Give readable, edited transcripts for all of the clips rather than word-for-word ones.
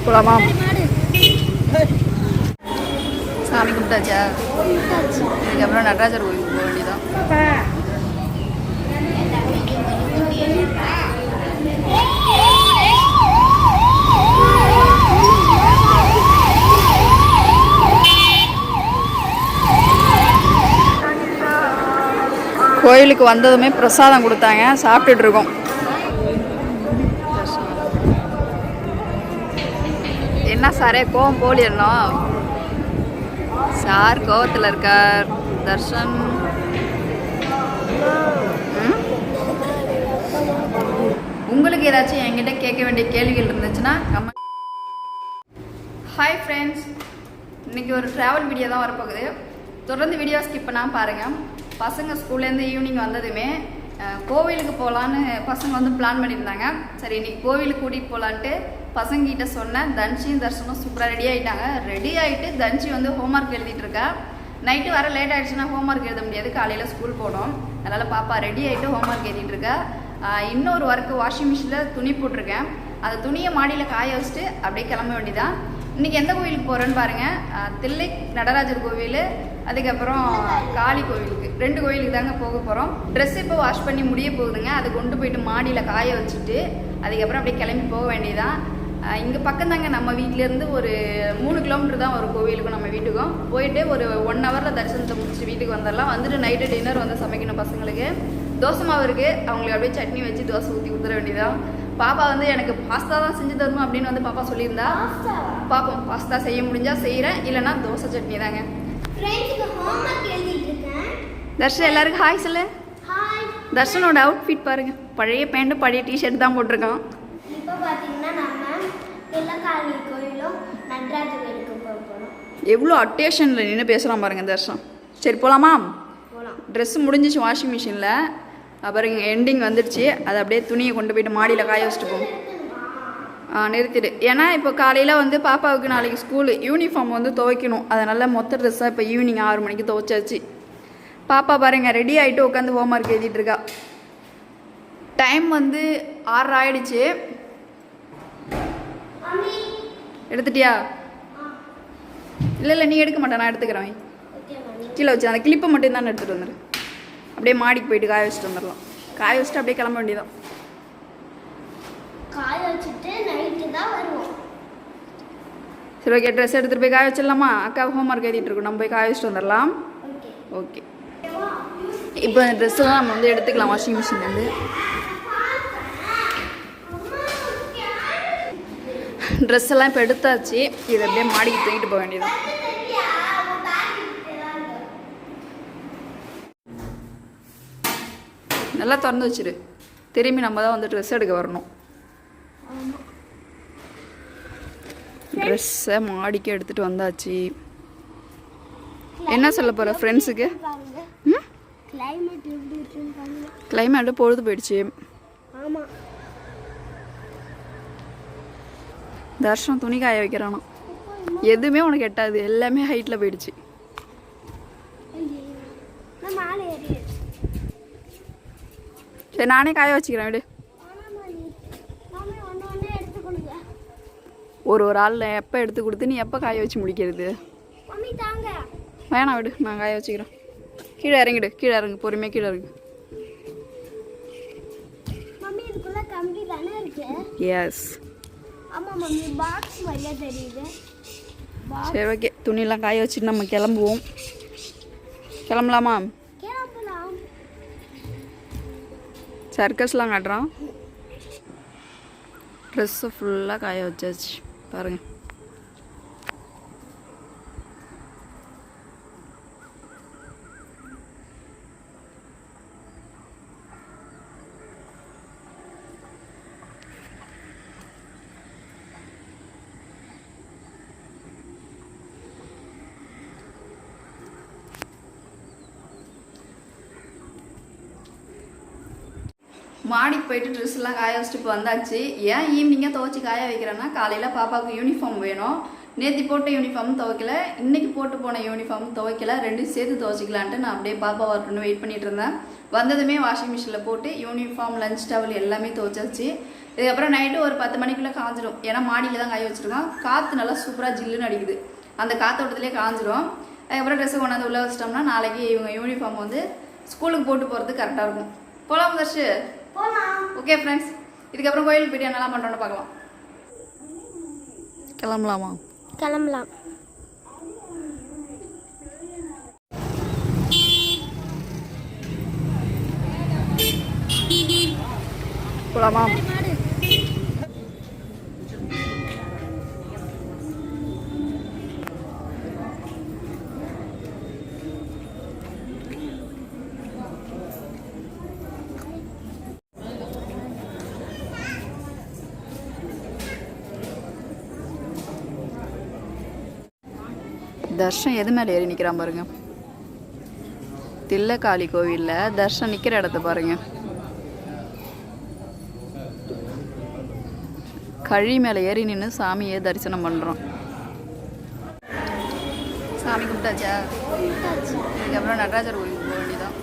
போலாமா? சாமி கும்பிட்டாச்சா? இதுக்கப்புறம் நடராஜர் கோயிலுக்கு போக வேண்டியதான். கோயிலுக்கு வந்ததுமே பிரசாதம் கொடுத்தாங்க, சாப்பிட்டுட்டு இருக்கோம். என்ன சாரே கோவம் போலிடணும்? சார் கோவத்தில் இருக்கார். தர்ஷன் உங்களுக்கு ஏதாச்சும் என்கிட்ட கேட்க வேண்டிய கேள்விகள் இருந்துச்சுன்னா கமெண்ட். ஹாய் ஃப்ரெண்ட்ஸ், இன்றைக்கி ஒரு ட்ராவல் வீடியோ தான் வரப்போகுது. தொடர்ந்து வீடியோ ஸ்கிப் பண்ணாமல் பாருங்கள். பசங்க ஸ்கூல்லேருந்து ஈவினிங் வந்ததுமே கோவிலுக்கு போகலான்னு பசங்க வந்து பிளான் பண்ணியிருந்தாங்க. சரி, இன்றைக்கி கோவிலுக்கு கூட்டிகிட்டு போகலான்ட்டு பசங்கிட்ட சொன்னேன். தன்ஷியும் தர்ஷனும் சூப்பராக ரெடி ஆகிட்டாங்க. ரெடி ஆகிட்டு தன்ஷி வந்து ஹோம்ஒர்க் எழுதிட்டுருக்கா. நைட்டு வர லேட் ஆகிடுச்சுன்னா ஹோம்ஒர்க் எழுத முடியாது, காலையில் ஸ்கூல் போகணும். அதனால் பாப்பா ரெடி ஆகிட்டு ஹோம்ஒர்க் எழுதிட்டுருக்கா. இன்னொரு ஒர்க்கு வாஷிங் மிஷினில் துணி போட்டிருக்கேன். அந்த துணியை மாடியில் காய வச்சுட்டு அப்படியே கிளம்ப வேண்டியதான். இன்றைக்கி எந்த கோவிலுக்கு போகிறேன்னு பாருங்கள். தில்லை நடராஜர் கோவில், அதுக்கப்புறம் காளி கோவிலுக்கு, 2 கோவிலுக்கு தாங்க போக போகிறோம். ட்ரெஸ் இப்போ வாஷ் பண்ணி முடிய போகுதுங்க. அதை கொண்டு போயிட்டு மாடியில் காய வச்சுட்டு அதுக்கப்புறம் அப்படியே கிளம்பி போக வேண்டியதான். இங்கே பக்கம் தாங்க, நம்ம வீட்டிலேருந்து ஒரு 3 கிலோமீட்டர் தான் ஒரு கோவிலுக்கும் நம்ம வீட்டுக்கும். போயிட்டு ஒரு 1 ஹவரில் தரிசனத்தை முடிச்சு வீட்டுக்கு வந்துடலாம். வந்துட்டு நைட்டு டின்னர் வந்து சமைக்கணும். பசங்களுக்கு தோசை மாவு இருக்குது, அவங்களுக்கு அப்படியே சட்னி வச்சு தோசை ஊற்றி கொடுத்துட வேண்டியதான். பாப்பா வந்து எனக்கு பாஸ்தா தான் செஞ்சு தரணும் அப்படின்னு வந்து பாப்பா சொல்லியிருந்தா. பாப்போம், பாஸ்தா செய்ய முடிஞ்சால் செய்கிறேன், இல்லைனா தோசை சட்னி தாங்க. தர்ஷன் எல்லாருக்கும் ஹாய் சொல்லு. தர்ஷனோட அவுட்ஃபிட் பாருங்க, பழைய பேண்ட் பழைய டிஷர்ட் தான் போட்டிருக்கான். இப்போ பார்த்தீங்கன்னா நம்ம வெள்ளக்காளி கோயிலும் நடராஜர் கோயிலுக்கு போகிறோம். எவ்வளோ அட்டேஷனில் நின்று பேசுகிறான் பாருங்க தர்ஷன். சரி போகலாமா? ட்ரெஸ்ஸு முடிஞ்சிச்சு வாஷிங் மிஷினில். அப்புறம் எண்டிங் வந்துடுச்சு. அதை அப்படியே துணியை கொண்டு போயிட்டு மாடியில் காய வச்சுட்டு போகும். நிறுத்திடு. ஏன்னா இப்போ காலையில் வந்து பாப்பாவுக்கு நாளைக்கு ஸ்கூலு யூனிஃபார்ம் வந்து துவைக்கணும். அதனால் மொத்த ட்ரெஸ்ஸாக இப்போ ஈவினிங் 6 மணிக்கு துவைச்சாச்சு. பாப்பா பாருங்கள் ரெடி ஆகிட்டு உட்காந்து ஹோம்ஒர்க் எழுதிட்டு இருக்கா. டைம் வந்து 6 ஆயிடுச்சு. எடுத்துட்டியா? இல்லை நீ எடுக்க மாட்டேன், நான் எடுத்துக்கிறேன். கீழே வச்சு அந்த கிளிப்பை மட்டும் தான் எடுத்துகிட்டு வந்துடு. அப்படியே மாடிக்கு போயிட்டு காய வச்சுட்டு வந்துடலாம். காய வச்சுட்டு அப்படியே கிளம்ப வேண்டியதான். காய வச்சுட்டு நைட்டு தான் வருவோம். சரி ஓகே, ட்ரெஸ் எடுத்துகிட்டு போய் காய வச்சிடலாமா? அக்கா ஹோம்ஒர்க் எழுதிட்டு இருக்கோம், நம்ம போய் காய வச்சுட்டு வந்துடலாம். ஓகே, இப்போ இந்த ட்ரெஸ்ஸெல்லாம் நம்ம வந்து எடுத்துக்கலாம் வாஷிங் மிஷின்லேருந்து. ட்ரெஸ் எல்லாம் இப்போ எடுத்தாச்சு. இதை அப்படியே மாடிக்கு தூக்கிட்டு போக வேண்டியதான். நல்லா திறந்து வச்சிரு. திரும்பி நம்ம தான் வந்து ட்ரெஸ் எடுக்க வரணும். ட்ரெஸ்ஸை மாடிக்கு எடுத்துகிட்டு வந்தாச்சு. என்ன சொல்ல போகிற ஃப்ரெண்ட்ஸுக்கு? கிளைமேட்டு பொழுது போயிடுச்சு. தர்ஷனம் துணி காய வைக்கிறானா. எதுவுமே உனக்கு எட்டாது, எல்லாமே ஹைட்டில் போயிடுச்சு. சரி நானே காய வச்சுக்கிறேன், விடு. ஒரு ஆள் எப்போ எடுத்து கொடுத்து நீ எப்போ காய வச்சு முடிக்கிறது? வேணாம் விடு, நான் காய வச்சுக்கிறேன். கீழே இறங்கிடு, கீழே இறங்கு, பொறுமையாக கீழே இறங்கு. எஸ். சரி ஓகே, துணியெல்லாம் காய வச்சுட்டு நம்ம கிளம்புவோம். கிளம்பலாமா? சர்க்கஸ்லாம் காட்டுறான். ட்ரெஸ்ஸை ஃபுல்லாக காய வச்சாச்சு பாருங்கள். மாடிக்கு போயிட்டு ட்ரெஸ்லாம் காய வச்சுட்டு இப்போ வந்தாச்சு. ஏன் ஈவினிங்காக துவைச்சி காய வைக்கிறேன்னா, காலையில் பாப்பாவுக்கு யூனிஃபார்ம் வேணும். நேற்று போட்ட யூனிஃபார்மும் துவைக்கல, இன்றைக்கி போட்டு போன யூனிஃபார்மும் துவைக்கல, 2 சேர்த்து துவைச்சிக்கலான்ட்டு நான் அப்படியே பாப்பா வரட்டுன்னு வெயிட் பண்ணிகிட்டு இருந்தேன். வந்ததுமே வாஷிங் மிஷினில் போட்டு யூனிஃபார்ம் லஞ்ச் டவல் எல்லாமே துவைச்சாச்சு. இதுக்கப்புறம் நைட்டு ஒரு 10 மணிக்குள்ளே காஞ்சிடும். ஏன்னா மாடியில் தான் காய வச்சுருக்கோம். காற்று நல்லா சூப்பராக ஜில்லுன்னு அடிக்குது. அந்த காற்றோட்டத்துலேயே காஞ்சிடும். அதுக்கப்புறம் ட்ரெஸ்ஸை கொண்டாந்து உள்ளே வச்சிட்டோம்னா நாளைக்கு இவங்க யூனிஃபார்ம் வந்து ஸ்கூலுக்கு போட்டு போகிறது கரெக்டாக இருக்கும். போகலாம் தர்ஷு? ஓகே ஃப்ரெண்ட்ஸ், இதுக்கப்புறம் கோயிலுக்கு போய்ட்டு என்னெல்லாம் பண்ணுறோன்னு பார்க்கலாம். கிளம்பலாமா? கிளம்பலாம். போகலாமா? தர்ஷன் எது மேலே ஏறி நிற்கிறான் பாருங்க. தில்லைக்காளி கோவிலில் தர்ஷன் நிற்கிற இடத்த பாருங்க. கழி மேலே ஏறி நின்று சாமியை தரிசனம் பண்ணுறோம். சாமி கும்பிட்டாச்சா? இதுக்கப்புறம் நடராஜர் கோயிலுக்கு போக வேண்டியதான்.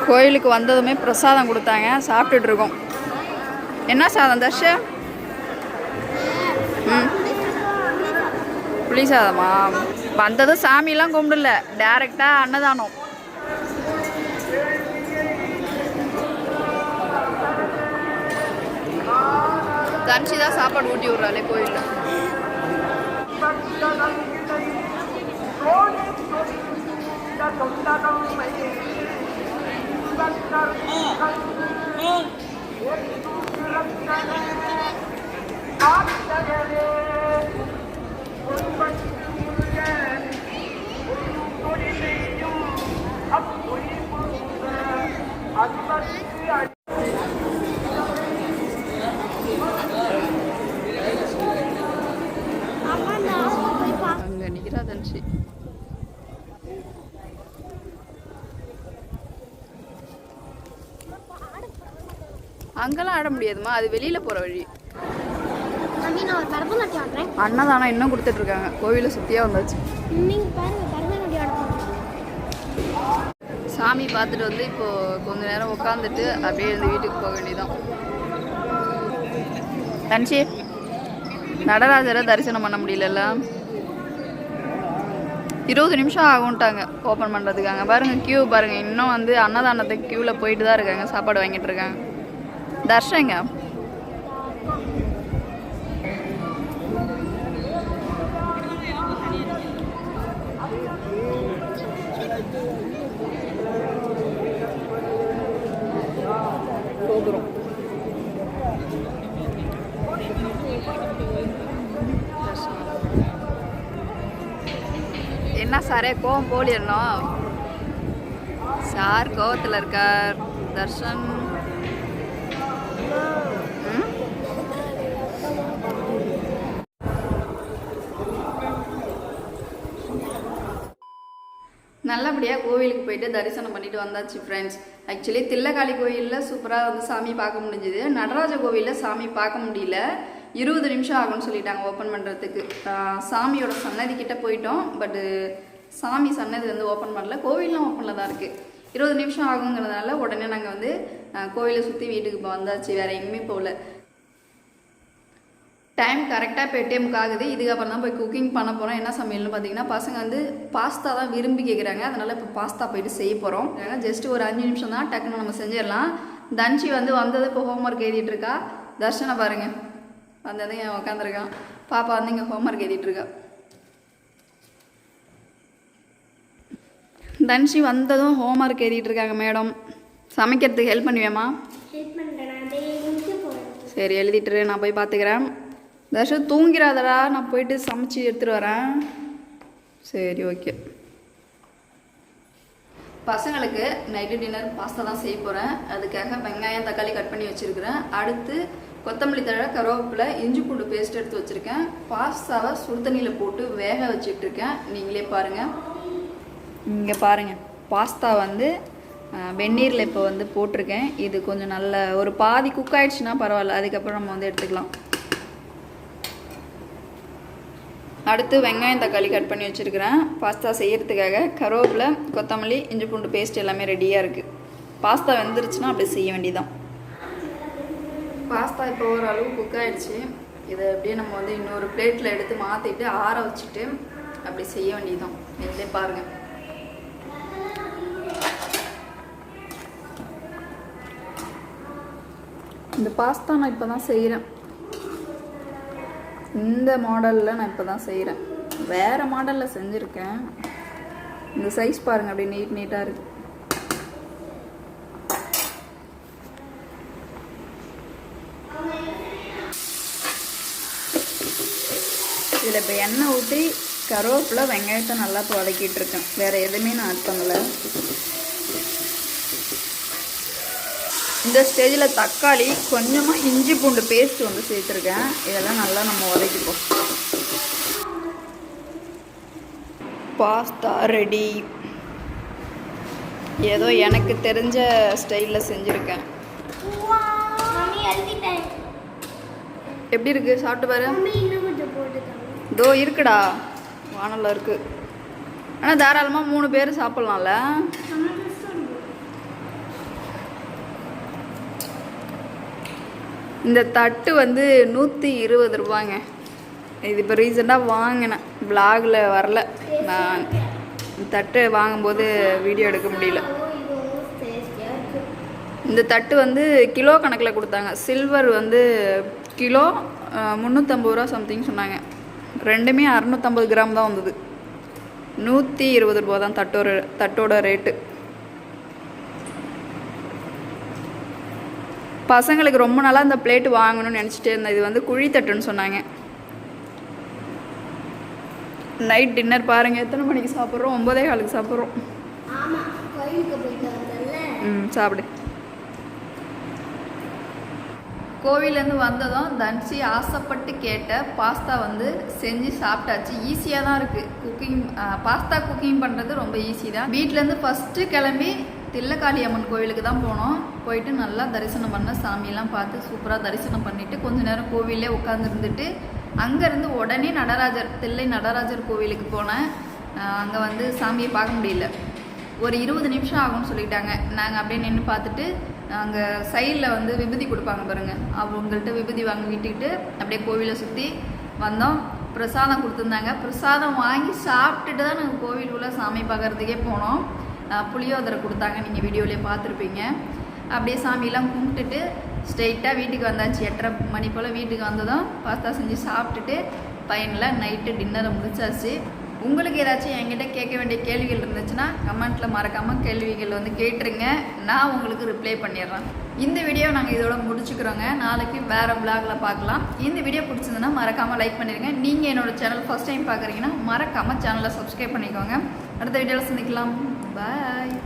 கோயிலுக்கு வந்ததுமே பிரசாதம் கொடுத்தாங்க, சாப்பிட்டுட்டு இருக்கோம். என்ன சாதம் தர்ஷ? புளி சாதமா? வந்ததும் சாமியெல்லாம் கும்பிடல, டைரெக்டாக அன்னதானம். தன்ஷி தான் சாப்பாடு ஊட்டி விட்றாளே கோயிலில். அங்கே நிற்கிறா தன்ஷி. அங்கெல்லாம் ஆட முடியாதுமா, அது வெளியில போற வழி. அன்னதானம் இன்னும் கொடுத்துட்டு இருக்காங்க. கோவிலை சுத்தியா வந்தாச்சு. சாமி பார்த்துட்டு வந்து இப்போ கொஞ்ச நேரம் உட்காந்துட்டு அப்படியே இந்த வீட்டுக்கு போக வேண்டியதான். தன்ஷி நடராஜரை தரிசனம் பண்ண முடியல. 20 நிமிஷம் ஆகும்ட்டாங்க ஓப்பன் பண்ணுறதுக்கு. அங்கே பாருங்கள் க்யூ பாருங்கள், இன்னும் வந்து அன்னதானத்துக்கு க்யூவில் போயிட்டு தான் இருக்காங்க, சாப்பாடு வாங்கிட்டு இருக்காங்க. தர்ஷங்க போகிறோம். என்ன சாரே கோவம் போலிடணும். சார் கோவத்தில் இருக்கார். தர்ஷன் நல்லபடியாக கோவிலுக்கு போயிட்டு தரிசனம் பண்ணிட்டு வந்தாச்சு ஃப்ரெண்ட்ஸ். ஆக்சுவலி தில்லக்காளி கோயிலில் சூப்பராக வந்து சாமி பார்க்க முடிஞ்சுது. நடராஜ கோவிலில் சாமி பார்க்க முடியல. 20 நிமிஷம் ஆகும்னு சொல்லிட்டாங்க ஓப்பன் பண்ணுறதுக்கு. சாமியோட சன்னதி கிட்ட போயிட்டோம், பட்டு சாமி சன்னதி வந்து ஓப்பன் பண்ணல. கோவிலும் ஓப்பனில் தான் இருக்குது. 20 நிமிஷம் ஆகுங்கிறதுனால உடனே நாங்கள் வந்து கோவிலை சுற்றி வீட்டுக்கு இப்போ வந்தாச்சு. வேறு எங்கேயுமே போகல. டைம் கரெக்டாக இப்போ 8:30 ஆகுது. இதுக்கப்புறம் தான் போய் குக்கிங் பண்ண போகிறோம். என்ன சமையல்னு பார்த்தீங்கன்னா பசங்க வந்து பாஸ்தா தான் விரும்பி கேட்குறாங்க. அதனால் இப்போ பாஸ்தா போயிட்டு செய்ய போகிறோம். ஜஸ்ட் ஒரு 5 நிமிஷம் தான், டக்குன்னு நம்ம செஞ்சிடலாம். தன்ஷி வந்து வந்தது இப்போ ஹோம்ஒர்க் எழுதிட்டு இருக்கா. தர்ஷனை பாருங்கள், வந்தது என் உட்காந்துருக்கான். பாப்பா வந்து இங்கே ஹோம்ஒர்க் எழுதிட்டுருக்கா. தன்ஷி வந்ததும் ஹோம்ஒர்க் எழுதிட்டு இருக்காங்க மேடம். சமைக்கிறதுக்கு ஹெல்ப் பண்ணுவேம்மா? சரி எழுதிட்டுரு, நான் போய் பார்த்துக்கிறேன். தர்ஷன் தூங்கிறாதடா, நான் போயிட்டு சமைச்சு எடுத்துகிட்டு வரேன். சரி ஓகே. பசங்களுக்கு நைட்டு டின்னர் பாஸ்தா தான் செய்ய போகிறேன். அதுக்காக வெங்காயம் தக்காளி கட் பண்ணி வச்சுருக்கிறேன். அடுத்து கொத்தமல்லி தழை, கருவேப்பிலை, இஞ்சி பூண்டு பேஸ்ட் எடுத்து வச்சுருக்கேன். பாஸ்தாவை சுடுதண்ணியில் போட்டு வேக வச்சுட்ருக்கேன். நீங்களே பாருங்கள். இங்கே பாருங்கள், பாஸ்தா வந்து வெந்நீரில் இப்போ வந்து போட்டிருக்கேன். இது கொஞ்சம் நல்ல ஒரு பாதி குக் ஆகிடுச்சுன்னா பரவாயில்ல, அதுக்கப்புறம் நம்ம வந்து எடுத்துக்கலாம். அடுத்து வெங்காயம் தக்காளி கட் பண்ணி வச்சுருக்கிறேன் பாஸ்தா செய்கிறதுக்காக. கருவேப்பிலை, கொத்தமல்லி, இஞ்சி பூண்டு பேஸ்ட் எல்லாமே ரெடியாக இருக்குது. பாஸ்தா வெந்துருச்சுன்னா அப்படி செய்ய வேண்டியதான். பாஸ்தா இப்போ ஓரளவு குக் ஆகிடுச்சு. இதை அப்படியே நம்ம வந்து இன்னொரு பிளேட்டில் எடுத்து மாற்றிட்டு ஆற வச்சுட்டு அப்படி செய்ய வேண்டியதான். நீங்களே பாருங்கள். இந்த பாஸ்தா நான் இப்போ தான் செய்கிறேன். இந்த மாடலில் நான் இப்போ தான் செய்கிறேன். வேறு மாடலில் செஞ்சுருக்கேன். இந்த சைஸ் பாருங்கள், அப்படியே நீட்டாக இருக்குது. இதில் இப்போ எண்ணெய் ஊற்றி கருவேப்பிலை வெங்காயத்தை நல்லா வதக்கிட்டு இருக்கேன். வேறு எதுவுமே நான் ஆட் பண்ணலை. இந்த ஸ்டேஜில் தக்காளி, கொஞ்சமாக இஞ்சி பூண்டு பேஸ்ட் வந்து சேர்த்துருக்கேன். இதெல்லாம் நல்லா நம்ம வதக்கிப்போம். Pasta ready. ஏதோ எனக்கு தெரிஞ்ச ஸ்டைலில் செஞ்சுருக்கேன். எப்படி இருக்குது சாப்பிட்டு பாரு. இதோ இருக்குடா, வானலில் இருக்குது. ஆனால் தாராளமாக 3 பேர் சாப்பிட்லாம்ல. இந்த தட்டு வந்து 120 ரூபாங்க. இது இப்போ ரீசெண்டாக வாங்கினேன், விலாகில் வரல. நான் தட்டு வாங்கும்போது வீடியோ எடுக்க முடியல. இந்த தட்டு வந்து கிலோ கணக்கில் கொடுத்தாங்க. சில்வர் வந்து கிலோ 350 ரூபா சம்திங் சொன்னாங்க. ரெண்டுமே 650 கிராம் தான் வந்தது. 120 ரூபா தான் தட்டோட ரேட்டு. பசங்களுக்கு ரொம்ப நாளாக இந்த பிளேட்டு வாங்கணும்னு நினச்சிட்டே இருந்தேன். இது வந்து குழி தட்டுன்னு சொன்னாங்க. நைட் டின்னர் பாருங்கள், எத்தனை மணிக்கு சாப்பிட்றோம்? 9:15 சாப்பிட்றோம். சாப்பிடு. கோவிலேருந்து வந்ததும் தன்ஷி ஆசைப்பட்டு கேட்ட பாஸ்தா வந்து செஞ்சு சாப்பிட்டாச்சு. ஈஸியாக தான் இருக்குது குக்கிங். பாஸ்தா குக்கிங் பண்ணுறது ரொம்ப ஈஸி தான். வீட்டிலேருந்து ஃபஸ்ட்டு கிளம்பி தில்லக்காளி அம்மன் கோவிலுக்கு தான் போனோம். போயிட்டு நல்லா தரிசனம் பண்ண, சாமியெல்லாம் பார்த்து சூப்பராக தரிசனம் பண்ணிவிட்டு கொஞ்ச நேரம் கோவிலே உட்காந்துருந்துட்டு அங்கேருந்து உடனே தில்லை நடராஜர் கோவிலுக்கு போனேன். அங்கே வந்து சாமியை பார்க்க முடியல. ஒரு 20 நிமிஷம் ஆகும்னு சொல்லிட்டாங்க. நாங்கள் அப்படியே நின்று பார்த்துட்டு அங்கே சைடில் வந்து விபூதி கொடுப்பாங்க பாருங்கள், அவங்கள்ட்ட விபூதி வாங்கி வீட்டுக்கிட்டு அப்படியே கோவிலை சுற்றி வந்தோம். பிரசாதம் கொடுத்துருந்தாங்க. பிரசாதம் வாங்கி சாப்பிட்டுட்டு தான் நாங்கள் கோவிலுக்குள்ளே சாமி பார்க்குறதுக்கே போனோம். புளியோதரை கொடுத்தாங்க, நீங்கள் வீடியோலேயே பார்த்துருப்பீங்க. அப்படியே சாமியெல்லாம் கும்பிட்டுட்டு ஸ்ட்ரெயிட்டாக வீட்டுக்கு வந்தாச்சு. 8:30 மணி போல் வீட்டுக்கு வந்ததும் பாஸ்தா செஞ்சு சாப்பிட்டுட்டு பையனில் நைட்டு டின்னரை முடிச்சாச்சு. உங்களுக்கு ஏதாச்சும் என்கிட்ட கேட்க வேண்டிய கேள்விகள் இருந்துச்சுன்னா கமெண்ட்டில் மறக்காமல் கேள்விகள் வந்து கேட்டுருங்க, நான் உங்களுக்கு ரிப்ளை பண்ணிடுறேன். இந்த வீடியோ நாங்கள் இதோட முடிச்சுக்கிறோங்க. நாளைக்கு வேறு விளாகில் பார்க்கலாம். இந்த வீடியோ பிடிச்சிருந்துன்னா மறக்காமல் லைக் பண்ணிடுங்க. நீங்கள் என்னோடய சேனல் ஃபஸ்ட் டைம் பார்க்குறீங்கன்னா மறக்காமல் சேனலை சப்ஸ்கிரைப் பண்ணிக்கோங்க. அடுத்த வீடியோவில் சந்திக்கலாம். பாய்.